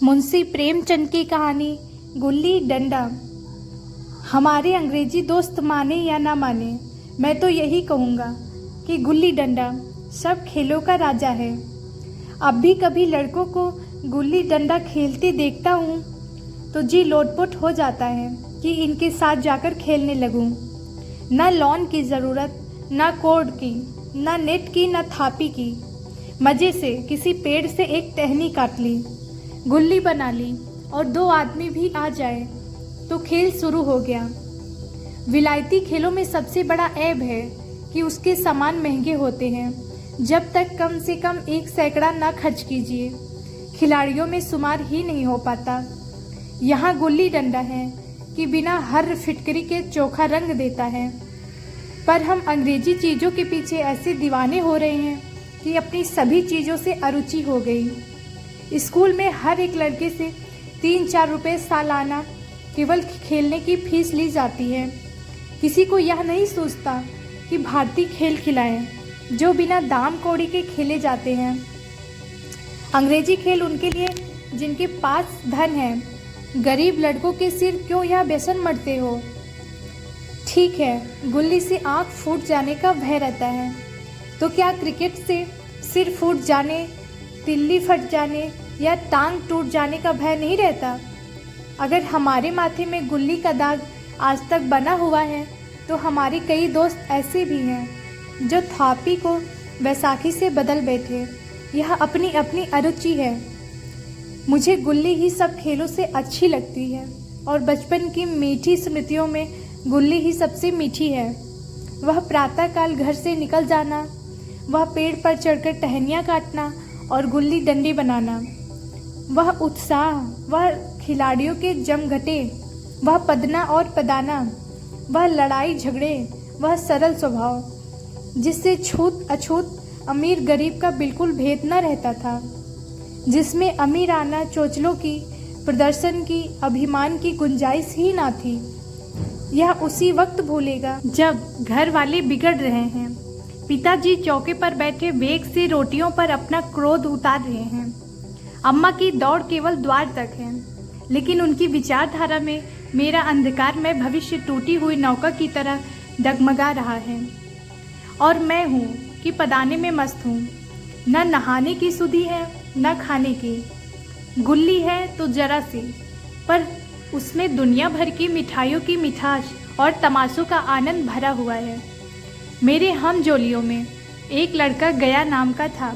मुंशी प्रेमचंद की कहानी गुल्ली डंडा। हमारे अंग्रेजी दोस्त माने या ना माने, मैं तो यही कहूँगा कि गुल्ली डंडा सब खेलों का राजा है। अब भी कभी लड़कों को गुल्ली डंडा खेलते देखता हूँ तो जी लोटपोट हो जाता है कि इनके साथ जाकर खेलने लगूँ। न लॉन की ज़रूरत, न कोर्ट की, न नेट की, न थापी की। मज़े से किसी पेड़ से एक टहनी काट ली, गुल्ली बना ली और दो आदमी भी आ जाए तो खेल शुरू हो गया। विलायती खेलों में सबसे बड़ा ऐब है कि उसके सामान महंगे होते हैं। जब तक कम से कम 1 सैकड़ा ना खर्च कीजिए, खिलाड़ियों में शुमार ही नहीं हो पाता। यहाँ गुल्ली डंडा है कि बिना हर फिटकरी के चोखा रंग देता है। पर हम अंग्रेजी चीज़ों के पीछे ऐसे दीवाने हो रहे हैं कि अपनी सभी चीज़ों से अरुचि हो गई। स्कूल में हर एक लड़के से 3-4 रुपये सालाना केवल खेलने की फीस ली जाती है। किसी को यह नहीं सोचता कि भारतीय खेल खिलाएं जो बिना दाम कौड़ी के खेले जाते हैं। अंग्रेजी खेल उनके लिए जिनके पास धन है। गरीब लड़कों के सिर क्यों यह व्यसन मरते हो। ठीक है, गुल्ली से आँख फूट जाने का भय रहता है, तो क्या क्रिकेट से सिर फूट जाने, तिल्ली फट जाने या टांग टूट जाने का भय नहीं रहता। अगर हमारे माथे में गुल्ली का दाग आज तक बना हुआ है तो हमारे कई दोस्त ऐसे भी हैं जो थापी को बैसाखी से बदल बैठे। यह अपनी अपनी अरुचि है। मुझे गुल्ली ही सब खेलों से अच्छी लगती है और बचपन की मीठी स्मृतियों में गुल्ली ही सबसे मीठी है। वह प्रातःकाल घर से निकल जाना, वह पेड़ पर चढ़कर टहनियाँ काटना और गुल्ली डंडे बनाना, वह उत्साह, वह खिलाड़ियों के जमघटे, वह पदना और पदाना, वह लड़ाई झगड़े, वह सरल स्वभाव जिससे छूत अछूत अमीर गरीब का बिल्कुल भेद न रहता था, जिसमें अमीराना चोचलों की, प्रदर्शन की, अभिमान की गुंजाइश ही ना थी। यह उसी वक्त भूलेगा जब घर वाले बिगड़ रहे हैं, पिताजी चौके पर बैठे वेग से रोटियों पर अपना क्रोध उतार रहे हैं, अम्मा की दौड़ केवल द्वार तक है, लेकिन उनकी विचारधारा में मेरा अंधकारमय भविष्य टूटी हुई नौका की तरह डगमगा रहा है। और मैं हूँ कि पदाने में मस्त हूँ। न नहाने की सुधि है, न खाने की। गुल्ली है तो जरा सी, पर उसमें दुनिया भर की मिठाइयों की मिठास और तमाशों का आनंद भरा हुआ है। मेरे हम जोलियों में एक लड़का गया नाम का था।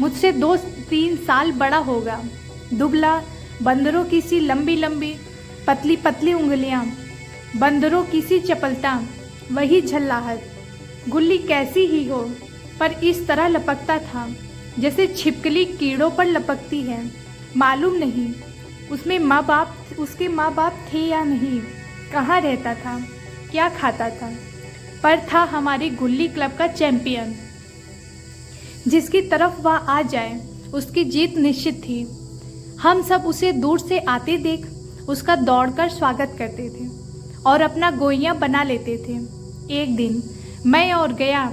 मुझसे 2-3 साल बड़ा होगा। दुबला, बंदरों की सी लंबी लंबी पतली पतली उंगलियां, बंदरों की सी चपलता, वही झल्लाहट। गुल्ली कैसी ही हो, पर इस तरह लपकता था जैसे छिपकली कीड़ों पर लपकती है। मालूम नहीं उसके माँ बाप थे या नहीं, कहाँ रहता था, क्या खाता था, पर था हमारे गुल्ली क्लब का चैंपियन। जिसकी तरफ वह आ जाए उसकी जीत निश्चित थी। हम सब उसे दूर से आते देख उसका दौड़कर स्वागत करते थे और अपना गोइयाँ बना लेते थे। एक दिन मैं और गया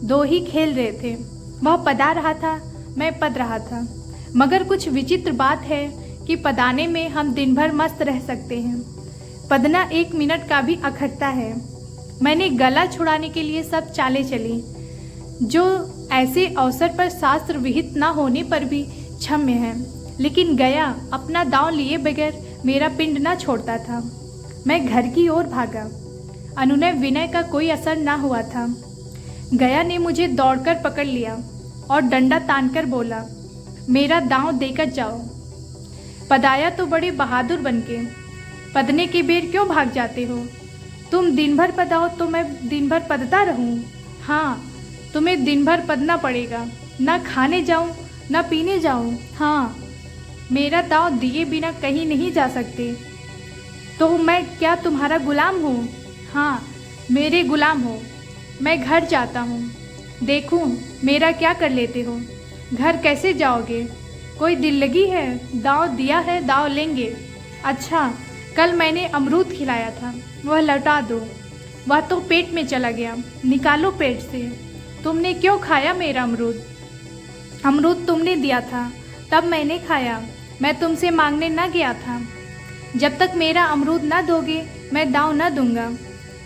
2 ही खेल रहे थे। वह पदा रहा था, मैं पद रहा था। मगर कुछ विचित्र बात है कि पदाने में हम दिन भर मस्त रह सकते हैं, पदना 1 मिनट का भी अखरता है। मैंने गला छुड़ाने के लिए सब चालें चली जो ऐसे अवसर पर शास्त्र विहित न होने पर भी क्षम्य है, लेकिन गया अपना दांव लिए बगैर मेरा पिंड न छोड़ता था। मैं घर की ओर भागा। अनुनय विनय का कोई असर न हुआ था। गया ने मुझे दौड़कर पकड़ लिया और डंडा तानकर बोला, मेरा दांव देकर जाओ। पदाया तो बड़े बहादुर बनके, पदने के बेर क्यों भाग जाते हो? तुम दिन भर पदाओ तो मैं दिन भर पदता रहूं? हाँ, तुम्हें दिन भर पदना पड़ेगा। ना खाने जाऊं, ना पीने जाऊं। हाँ, मेरा दांव दिए बिना कहीं नहीं जा सकते। तो मैं क्या तुम्हारा गुलाम हूँ? हाँ, मेरे गुलाम हो। मैं घर जाता हूँ, देखूं मेरा क्या कर लेते हो। घर कैसे जाओगे? कोई दिल लगी है? दांव दिया है, दांव लेंगे। अच्छा, कल मैंने अमरूद खिलाया था, वह लौटा दो। वह तो पेट में चला गया, निकालो पेट से। तुमने क्यों खाया मेरा अमरूद? अमरूद तुमने दिया था, तब मैंने खाया। मैं तुमसे मांगने न गया था। जब तक मेरा अमरूद न दोगे मैं दांव न दूंगा।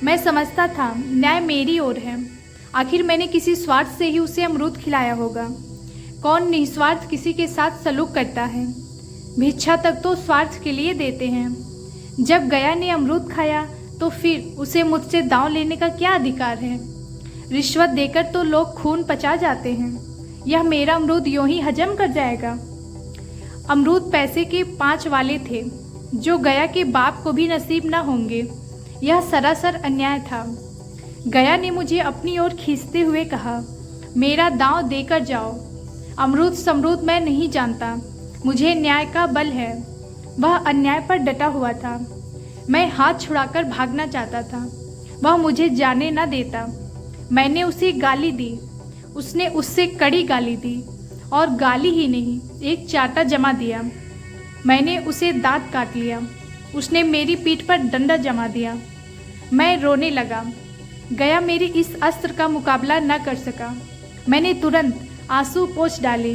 मैं समझता था न्याय मेरी ओर है। आखिर मैंने किसी स्वार्थ से ही उसे अमरूद खिलाया होगा। कौन निस्वार्थ किसी के साथ सलूक करता है? भिक्षा तक तो स्वार्थ के लिए देते हैं। जब गया ने अमरूद खाया तो फिर उसे मुझसे दांव लेने का क्या अधिकार है? रिश्वत देकर तो लोग खून पचा जाते हैं। यह मेरा अमरूद यूं ही हजम कर जाएगा। अमरूद पैसे के 5 वाले थे जो गया के बाप को भी नसीब न होंगे। यह सरासर अन्याय था। गया ने मुझे अपनी ओर खींचते हुए कहा, मेरा दांव देकर जाओ। अमरूद समरूद मैं नहीं जानता, मुझे न्याय का बल है। वह अन्याय पर डटा हुआ था। मैं हाथ छुड़ाकर भागना चाहता था। वह मुझे जाने न देता। मैंने उसे गाली दी। उसने उससे कड़ी गाली दी और गाली ही नहीं, एक चाटा जमा दिया। मैंने उसे दांत काट लिया। उसने मेरी पीठ पर डंडा जमा दिया। मैं रोने लगा। गया मेरी इस अस्त्र का मुकाबला न कर सका। मैंने तुरंत आंसू पोंछ डाले,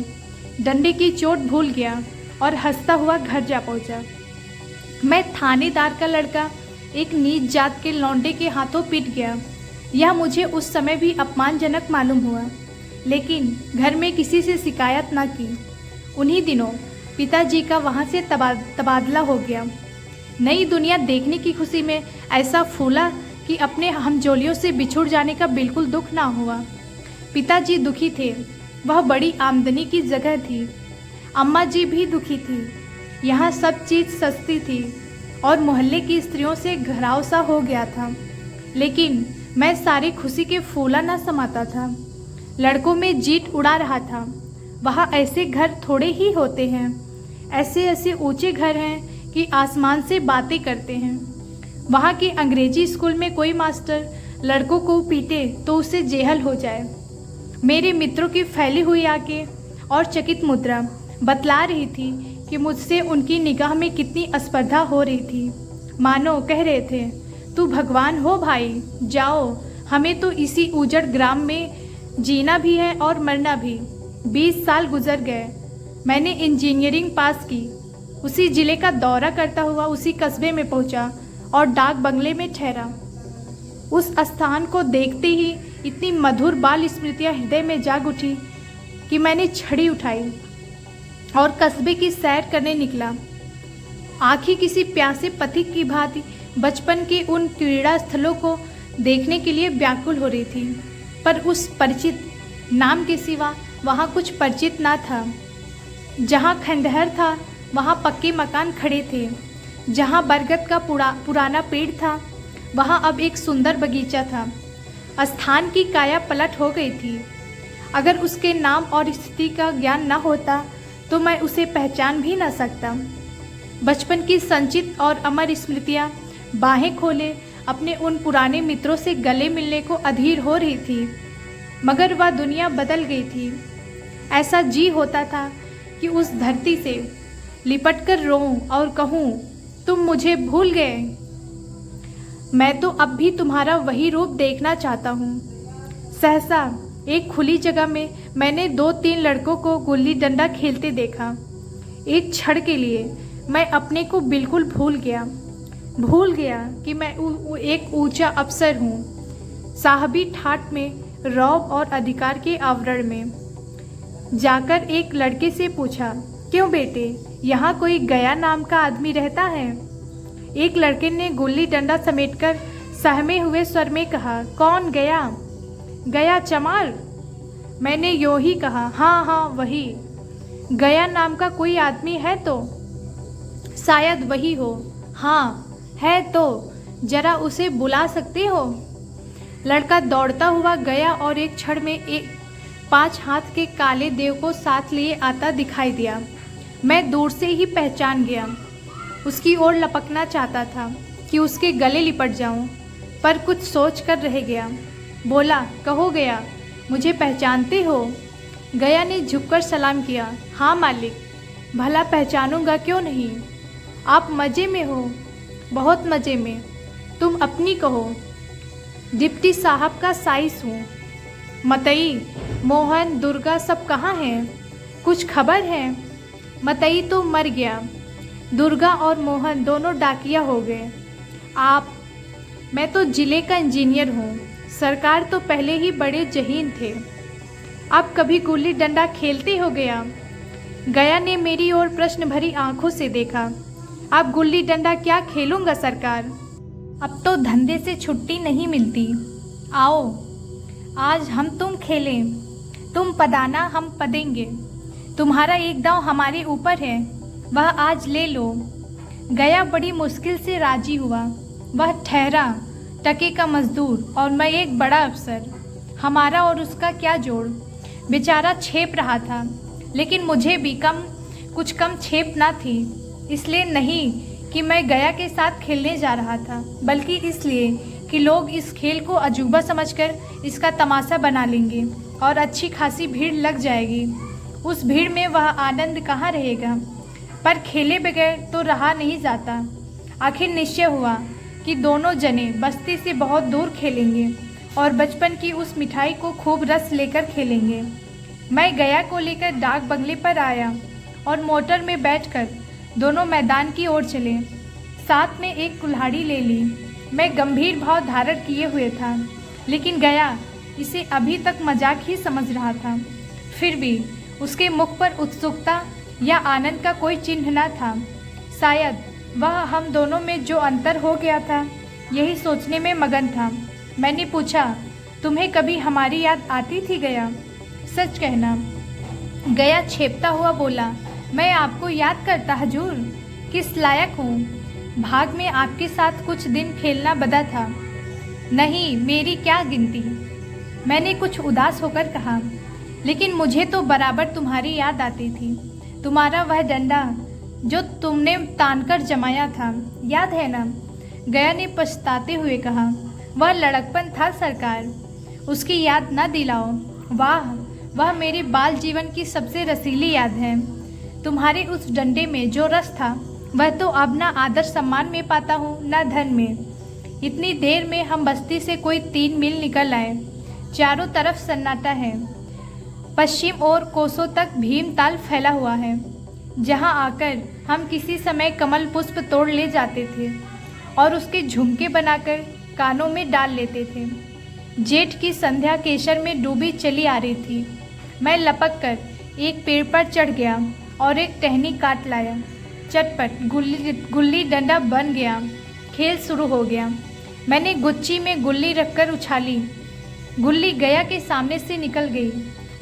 डंडे की चोट भूल गया और हंसता हुआ घर जा पहुंचा। मैं थानेदार का लड़का एक नीच जात के लौंडे के हाथों पिट गया। यह मुझे उस समय भी अपमानजनक मालूम हुआ, लेकिन घर में किसी से शिकायत न की। उन्हीं दिनों पिताजी का वहाँ से तबादला हो गया। नई दुनिया देखने की खुशी में ऐसा फूला कि अपने हमजोलियों से बिछुड़ जाने का बिल्कुल दुख ना हुआ। पिताजी दुखी थे। वह बड़ी आमदनी की जगह थी। अम्मा जी भी दुखी थी। यहाँ सब चीज़ सस्ती थी और मोहल्ले की स्त्रियों से घराव सा हो गया था। लेकिन मैं सारी खुशी के फूला न समाता था। लड़कों में जीत उड़ा रहा था। वहाँ ऐसे घर थोड़े ही होते हैं। ऐसे ऐसे ऊंचे घर हैं कि आसमान से बातें करते हैं। वहाँ के अंग्रेजी स्कूल में कोई मास्टर लड़कों को पीटे तो उसे जेहल हो जाए। मेरे मित्रों की फैली हुई आंखें और चकित मुद्रा बतला रही थी कि मुझसे उनकी निगाह में कितनी स्पर्धा हो रही थी। मानो कह रहे थे, तू भगवान हो भाई, जाओ, हमें तो इसी उजड़ ग्राम में जीना भी है और मरना भी। 20 साल गुजर गए। मैंने इंजीनियरिंग पास की। उसी जिले का दौरा करता हुआ उसी कस्बे में पहुंचा और डाक बंगले में ठहरा। उस स्थान को देखते ही इतनी मधुर बाल स्मृतियाँ हृदय में जाग उठी कि मैंने छड़ी उठाई और कस्बे की सैर करने निकला। आँखें किसी प्यासे पथिक की भांति बचपन के उन क्रीड़ा स्थलों को देखने के लिए व्याकुल हो रही थी, पर उस परिचित नाम के सिवा वहाँ कुछ परिचित ना था। जहाँ खंडहर था वहाँ पक्के मकान खड़े थे। जहाँ बरगद का पुराना पेड़ था वहाँ अब एक सुंदर बगीचा था। स्थान की काया पलट हो गई थी। अगर उसके नाम और स्थिति का ज्ञान न होता तो मैं उसे पहचान भी न सकता। बचपन की संचित और अमर स्मृतियाँ बाहें खोले अपने उन पुराने मित्रों से गले मिलने को अधीर हो रही थी, मगर वह दुनिया बदल गई थी। ऐसा जी होता था कि उस धरती से लिपटकर रोऊं और कहूँ, तुम मुझे भूल गए। मैं तो अब भी तुम्हारा वही रूप देखना चाहता हूँ। सहसा एक खुली जगह में मैंने 2-3 लड़कों को गुल्ली डंडा खेलते देखा। एक क्षण के लिए मैं अपने को बिल्कुल भूल गया कि मैं एक ऊंचा अफसर हूँ। साहबी ठाट में, रौब और अधिकार के आवरण में जाकर एक लड़के से पूछा, क्यों बेटे, यहाँ कोई गया नाम का आदमी रहता है? एक लड़के ने गुल्ली डंडा समेटकर सहमे हुए स्वर में कहा, कौन गया? गया चमार? मैंने यूं ही कहा, हाँ वही। गया नाम का कोई आदमी है तो? शायद वही हो। हाँ है तो जरा उसे बुला सकते हो? लड़का दौड़ता हुआ गया और एक क्षण में 5 हाथ के काले देव को साथ लिए आता दिखाई दिया। मैं दूर से ही पहचान गया। उसकी ओर लपकना चाहता था कि उसके गले लिपट जाऊं, पर कुछ सोच कर रह गया। बोला, कहो गया, मुझे पहचानते हो? गया ने झुककर सलाम किया। हाँ मालिक, भला पहचानूंगा क्यों नहीं। आप मज़े में हो? बहुत मज़े में। तुम अपनी कहो। डिप्टी साहब का साइस हूँ। मतई, मोहन, दुर्गा सब कहाँ हैं? कुछ खबर है? मतई तो मर गया, दुर्गा और मोहन दोनों डाकिया हो गए। मैं तो जिले का इंजीनियर हूँ, सरकार तो पहले ही बड़े जहीन थे। अब कभी गुल्ली डंडा खेलते हो गया? गया ने मेरी ओर प्रश्न भरी आंखों से देखा। अब गुल्ली डंडा क्या खेलूंगा सरकार, अब तो धंधे से छुट्टी नहीं मिलती। आओ आज हम तुम खेलें, तुम पदाना हम पदेंगे, तुम्हारा एक दांव हमारे ऊपर है, वह आज ले लो। गया बड़ी मुश्किल से राजी हुआ। वह ठहरा टके का मजदूर और मैं एक बड़ा अफसर, हमारा और उसका क्या जोड़। बेचारा छेप रहा था, लेकिन मुझे भी कुछ कम छेप ना थी। इसलिए नहीं कि मैं गया के साथ खेलने जा रहा था, बल्कि इसलिए कि लोग इस खेल को अजूबा समझकर इसका तमाशा बना लेंगे और अच्छी खासी भीड़ लग जाएगी। उस भीड़ में वह आनंद कहाँ रहेगा। पर खेले बगैर तो रहा नहीं जाता। आखिर निश्चय हुआ कि दोनों जने बस्ती से बहुत दूर खेलेंगे और बचपन की उस मिठाई को खूब रस लेकर खेलेंगे। मैं गया को लेकर डाक बंगले पर आया और मोटर में बैठकर दोनों मैदान की ओर चले। साथ में एक कुल्हाड़ी ले ली। मैं गंभीर भाव धारण किए हुए था, लेकिन गया इसे अभी तक मजाक ही समझ रहा था। फिर भी उसके मुख पर उत्सुकता या आनंद का कोई चिन्ह न था। शायद वह हम दोनों में जो अंतर हो गया था, यही सोचने में मगन था। मैंने पूछा, तुम्हें कभी हमारी याद आती थी गया? सच कहना। गया छेपता हुआ बोला, मैं आपको याद करता हजूर, किस लायक हूँ। भाग में आपके साथ कुछ दिन खेलना बदा था। नहीं, मेरी क्या गिनती। मैंने कुछ उदास होकर कहा, लेकिन मुझे तो बराबर तुम्हारी याद आती थी। तुम्हारा वह डंडा जो तुमने तानकर जमाया था, याद है ना? गया ने पछताते हुए कहा, वह लड़कपन था सरकार, उसकी याद न दिलाओ। वाह, वह मेरे बाल जीवन की सबसे रसीली याद है। तुम्हारे उस डंडे में जो रस था, वह तो अब ना आदर सम्मान में पाता हूँ, ना धन में। इतनी देर में हम बस्ती से कोई 3 मील निकल आए। चारों तरफ सन्नाटा है। पश्चिम और कोसों तक भीमताल फैला हुआ है, जहाँ आकर हम किसी समय कमल पुष्प तोड़ ले जाते थे और उसके झुमके बनाकर कानों में डाल लेते थे। जेठ की संध्या केसर में डूबी चली आ रही थी। मैं लपक कर एक पेड़ पर चढ़ गया और एक टहनी काट लाया। चटपट गुल्ली डंडा बन गया। खेल शुरू हो गया। मैंने गुच्ची में गुल्ली रखकर उछाली। गुल्ली गया के सामने से निकल गई।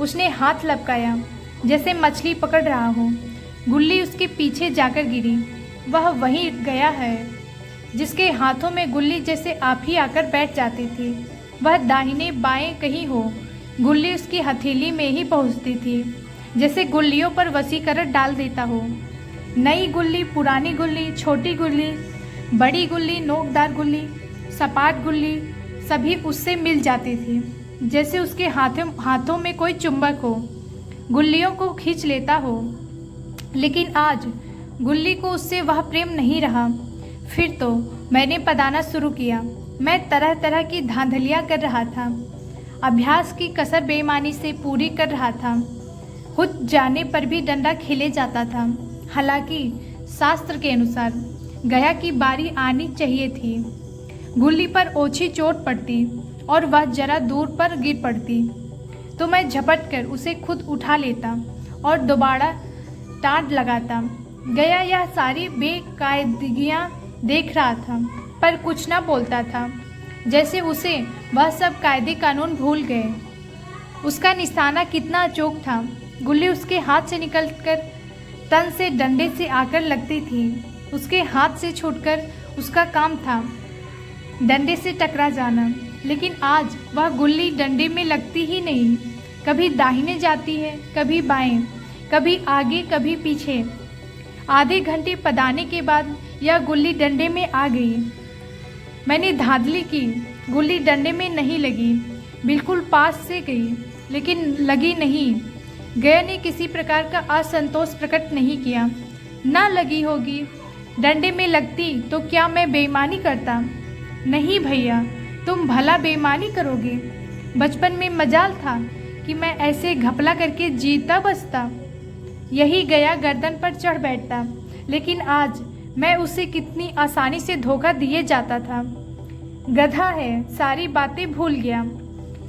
उसने हाथ लपकाया जैसे मछली पकड़ रहा हो। गुल्ली उसके पीछे जाकर गिरी। वह वहीं गया है जिसके हाथों में गुल्ली जैसे आप ही आकर बैठ जाती थी। वह दाहिने बाएं कहीं हो, गुल्ली उसकी हथेली में ही पहुंचती थी, जैसे गुल्लियों पर वशीकरण डाल देता हो। नई गुल्ली, पुरानी गुल्ली, छोटी गुल्ली, बड़ी गुल्ली, नोकदार गुल्ली, सपाट गुल्ली, सभी उससे मिल जाती थी, जैसे उसके हाथों में कोई चुंबक हो, गुल्लियों को खींच लेता हो। लेकिन आज गुल्ली को उससे वह प्रेम नहीं रहा। फिर तो मैंने पदाना शुरू किया। मैं तरह तरह की धांधलियाँ कर रहा था। अभ्यास की कसर बेईमानी से पूरी कर रहा था। हुच जाने पर भी डंडा खेले जाता था। हालांकि शास्त्र के अनुसार गया की बारी आनी चाहिए थी। गुल्ली पर ओछी चोट पड़ती और वह जरा दूर पर गिर पड़ती तो मैं झपट कर उसे खुद उठा लेता और दोबारा टाँट लगाता। गया यह सारी बेकायदगियाँ देख रहा था, पर कुछ न बोलता था, जैसे उसे वह सब कायदे कानून भूल गए। उसका निशाना कितना अचूक था। गुल्ली उसके हाथ से निकलकर तन से डंडे से आकर लगती थी। उसके हाथ से छूटकर उसका काम था डंडे से टकरा जाना। लेकिन आज वह गुल्ली डंडे में लगती ही नहीं। कभी दाहिने जाती है, कभी बाएं, कभी आगे, कभी पीछे। आधे घंटे पदाने के बाद यह गुल्ली डंडे में आ गई। मैंने धांधली की। गुल्ली डंडे में नहीं लगी, बिल्कुल पास से गई, लेकिन लगी नहीं। गया ने किसी प्रकार का असंतोष प्रकट नहीं किया। ना लगी होगी, डंडे में लगती तो क्या मैं बेईमानी करता? नहीं भैया, तुम भला बेईमानी करोगे। बचपन में मजाल था कि मैं ऐसे घपला करके जीता बचता। यही गया गर्दन पर चढ़ बैठता, लेकिन आज मैं उसे कितनी आसानी से धोखा दिए जाता था। गधा है, सारी बातें भूल गया।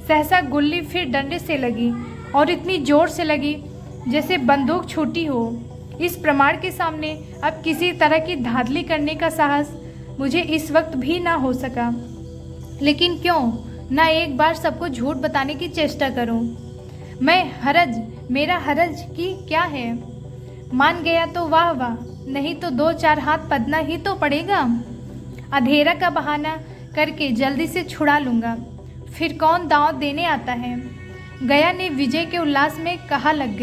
सहसा गुल्ली फिर डंडे से लगी और इतनी जोर से लगी जैसे बंदूक छूटी हो। इस प्रमाण के सामने अब किसी तरह की धांधली करने का साहस मुझे इस वक्त भी ना हो सका। लेकिन क्यों ना एक बार सबको झूठ बताने की चेष्टा करूं। मेरा हरज की क्या है। मान गया तो वाह वाह, नहीं तो 2-4 हाथ पदना ही तो पड़ेगा। अंधेरा का बहाना करके जल्दी से छुड़ा लूँगा, फिर कौन दांव देने आता है। गया ने विजय के उल्लास में कहा लग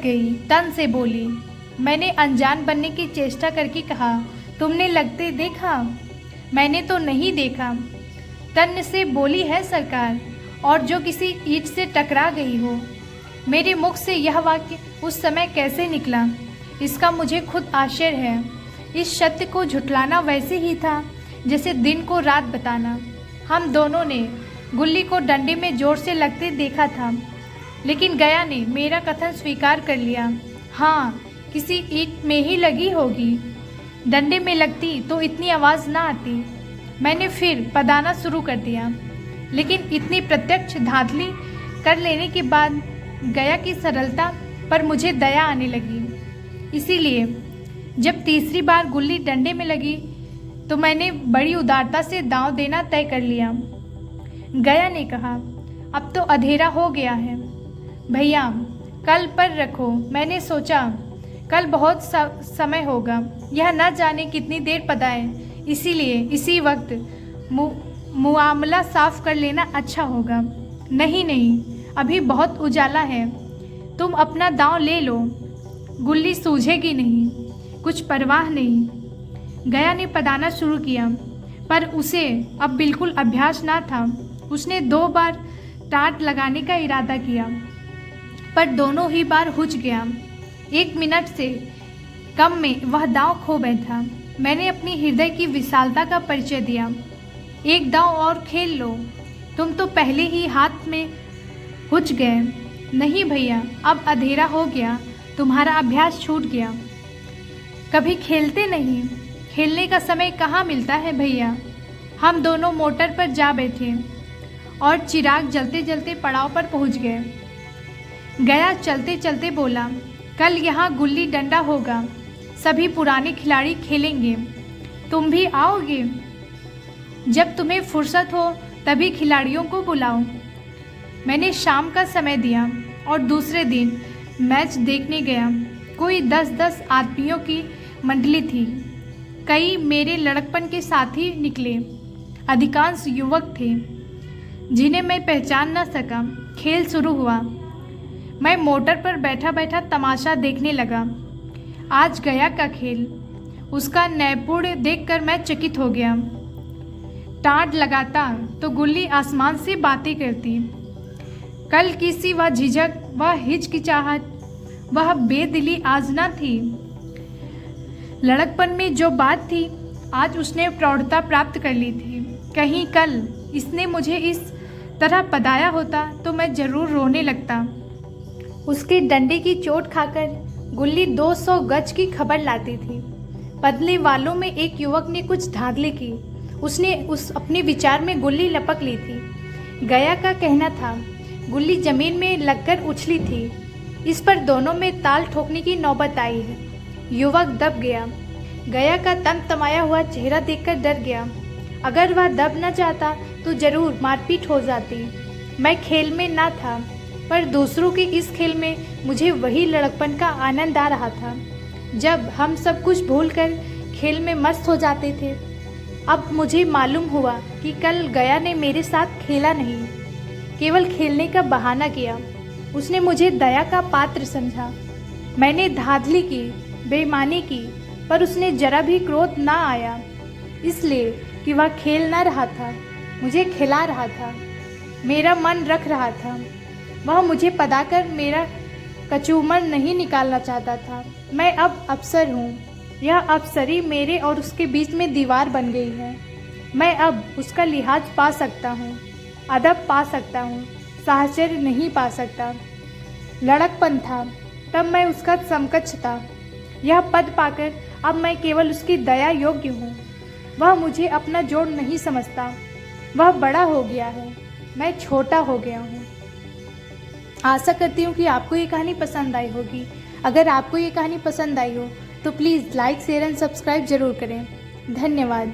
गई, तन से बोली। मैंने अनजान बनने की चेष्टा करके कहा, तुमने लगते देखा? मैंने तो नहीं देखा। तन से बोली है सरकार, और जो किसी ईंट से टकरा गई हो। मेरे मुख से यह वाक्य उस समय कैसे निकला, इसका मुझे खुद आश्चर्य है। इस सत्य को झुठलाना वैसे ही था जैसे दिन को रात बताना। हम दोनों ने गुल्ली को डंडे में जोर से लगते देखा था, लेकिन गया ने मेरा कथन स्वीकार कर लिया। हाँ, किसी ईंट में ही लगी होगी। डंडे में लगती तो इतनी आवाज़ ना आती। मैंने फिर पदाना शुरू कर दिया, लेकिन इतनी प्रत्यक्ष धांधली कर लेने के बाद गया की सरलता पर मुझे दया आने लगी। इसीलिए जब तीसरी बार गुल्ली डंडे में लगी तो मैंने बड़ी उदारता से दांव देना तय कर लिया। गया ने कहा, अब तो अंधेरा हो गया है भैया, कल पर रखो। मैंने सोचा कल बहुत समय होगा, यह न जाने कितनी देर पदाए, इसीलिए इसी वक्त मुआमला साफ कर लेना अच्छा होगा। नहीं, अभी बहुत उजाला है, तुम अपना दांव ले लो, गुल्ली सूझेगी नहीं, कुछ परवाह नहीं। गया ने पदाना शुरू किया, पर उसे अब बिल्कुल अभ्यास ना था। उसने 2 बार टाट लगाने का इरादा किया, पर दोनों ही बार हुच गया। 1 मिनट से कम में वह दांव खो बैठा। मैंने अपनी हृदय की विशालता का परिचय दिया। एक दांव और खेल लो, तुम तो पहले ही हाथ में हुच गए। नहीं भैया, अब अंधेरा हो गया, तुम्हारा अभ्यास छूट गया। कभी खेलते नहीं, खेलने का समय कहाँ मिलता है भैया। हम दोनों मोटर पर जा बैठे और चिराग जलते जलते पड़ाव पर पहुँच गए। गया चलते चलते बोला, कल यहाँ गुल्ली डंडा होगा, सभी पुराने खिलाड़ी खेलेंगे, तुम भी आओगे? जब तुम्हें फुर्सत हो तभी खिलाड़ियों को बुलाओ। मैंने शाम का समय दिया और दूसरे दिन मैच देखने गया। कोई 10-10 आदमियों की मंडली थी। कई मेरे लड़कपन के साथी निकले, अधिकांश युवक थे जिन्हें मैं पहचान न सका। खेल शुरू हुआ। मैं मोटर पर बैठा बैठा तमाशा देखने लगा। आज गया का खेल, उसका नैपुण्य देखकर मैं चकित हो गया। टाट लगाता तो गुल्ली आसमान से बातें करती। कल की सी वह झिझक, वह हिचकिचाहट, वह बेदिली आज न थी। लड़कपन में जो बात थी, आज उसने प्रौढ़ता प्राप्त कर ली थी। कहीं कल इसने मुझे इस तरह पदाया होता तो मैं जरूर रोने लगता। उसके डंडे की चोट खाकर गुल्ली 200 गज की खबर लाती थी। बदले वालों में एक युवक ने कुछ धांधली की। उसने अपने विचार में गुल्ली लपक ली थी। गया का कहना था गुल्ली जमीन में लगकर उछली थी। इस पर दोनों में ताल ठोकने की नौबत आई है। युवक दब गया। गया का तमतमाया हुआ चेहरा देखकर डर गया। अगर वह दब न जाता तो जरूर मारपीट हो जाती। मैं खेल में ना था, पर दूसरों के इस खेल में मुझे वही लड़कपन का आनंद आ रहा था जब हम सब कुछ भूलकर खेल में मस्त हो जाते थे। अब मुझे मालूम हुआ कि कल गया ने मेरे साथ खेला नहीं, केवल खेलने का बहाना किया। उसने मुझे दया का पात्र समझा। मैंने धांधली की, बेईमानी की, पर उसने जरा भी क्रोध ना आया, इसलिए कि वह खेल ना रहा था, मुझे खिला रहा था, मेरा मन रख रहा था। वह मुझे पदाकर मेरा कचूमर नहीं निकालना चाहता था। मैं अब अफसर हूँ। यह अफसरी मेरे और उसके बीच में दीवार बन गई है। मैं अब उसका लिहाज पा सकता हूँ, अदब पा सकता हूँ, साहचर्य नहीं पा सकता। लड़कपन था तब मैं उसका समकक्ष था। यह पद पाकर अब मैं केवल उसकी दया योग्य हूँ। वह मुझे अपना जोड़ नहीं समझता। वह बड़ा हो गया है, मैं छोटा हो गया हूँ। आशा करती हूँ कि आपको ये कहानी पसंद आई होगी। अगर आपको ये कहानी पसंद आई हो तो please like, share and subscribe ज़रूर करें। धन्यवाद।